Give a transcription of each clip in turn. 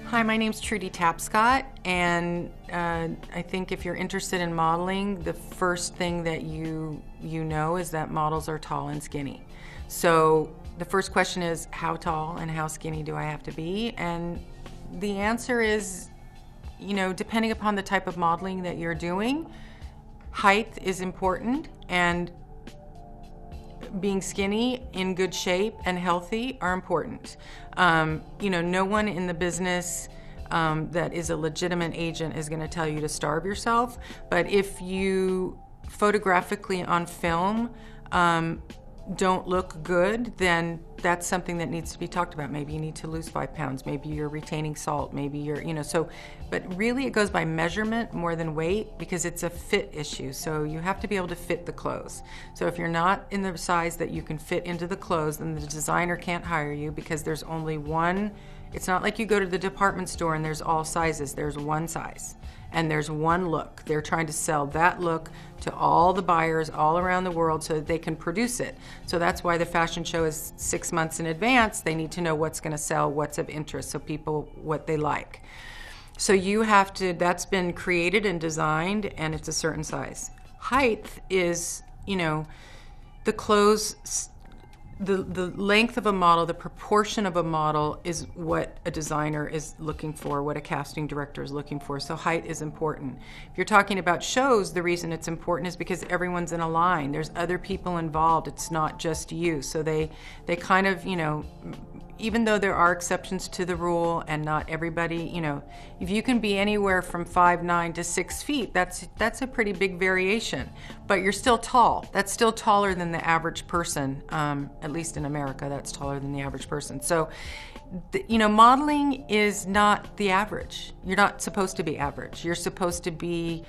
Hi, my name's Trudy Tapscott, and I think if you're interested in modeling, the first thing that you know is that models are tall and skinny. So the first question is, how tall and how skinny do I have to be? And the answer is, depending upon the type of modeling that you're doing, height is important, and being skinny, in good shape, and healthy are important. No one in the business that is a legitimate agent is going to tell you to starve yourself, but if you photographically on film don't look good, then that's something that needs to be talked about. Maybe you need to lose 5 pounds, maybe you're retaining salt, maybe you're, but really it goes by measurement more than weight, because it's a fit issue. So you have to be able to fit the clothes. So if you're not in the size that you can fit into the clothes, then the designer can't hire you, because there's only one. It's not like you go to the department store and there's all sizes. There's one size and there's one look. They're trying to sell that look to all the buyers all around the world so that they can produce it. So that's why the fashion show is 6 months in advance. They need to know what's going to sell, what's of interest, so people, what they like. So you have to, that's been created and designed, and it's a certain size. Height is, the clothes, the length of a model, the proportion of a model is what a designer is looking for, what a casting director is looking for. So height is important. If you're talking about shows, the reason it's important is because everyone's in a line. There's other people involved. It's not just you. So they kind of, even though there are exceptions to the rule and not everybody, if you can be anywhere from 5'9" to 6 feet, that's a pretty big variation. But you're still tall. That's still taller than the average person. At least in America, that's taller than the average person. So, modeling is not the average. You're not supposed to be average. You're supposed to be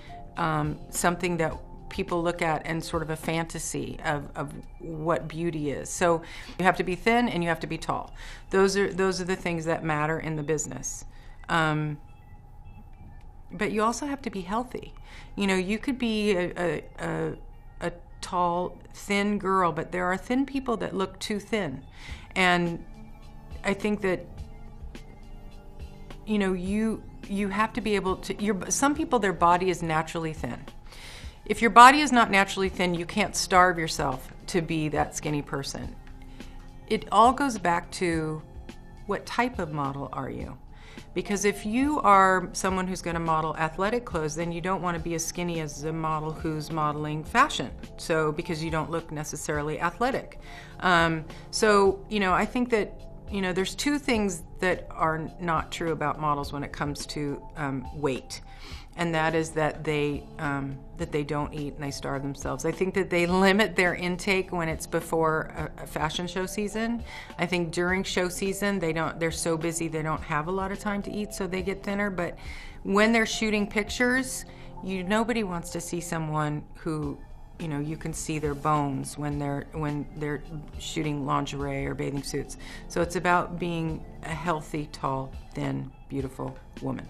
something that people look at and sort of a fantasy of what beauty is. So you have to be thin and you have to be tall. Those are the things that matter in the business. But you also have to be healthy. You could be a tall, thin girl, but there are thin people that look too thin. And I think that, you have to be able to, some people, their body is naturally thin. If your body is not naturally thin, you can't starve yourself to be that skinny person. It all goes back to what type of model are you? Because if you are someone who's going to model athletic clothes, then you don't want to be as skinny as a model who's modeling fashion. So, because you don't look necessarily athletic. I think that, there's two things that are not true about models when it comes to weight. And that is that they don't eat and they starve themselves. I think that they limit their intake when it's before a fashion show season. I think during show season they're so busy they don't have a lot of time to eat, so they get thinner. But when they're shooting pictures, nobody wants to see someone who, you can see their bones when they're shooting lingerie or bathing suits. So it's about being a healthy, tall, thin, beautiful woman.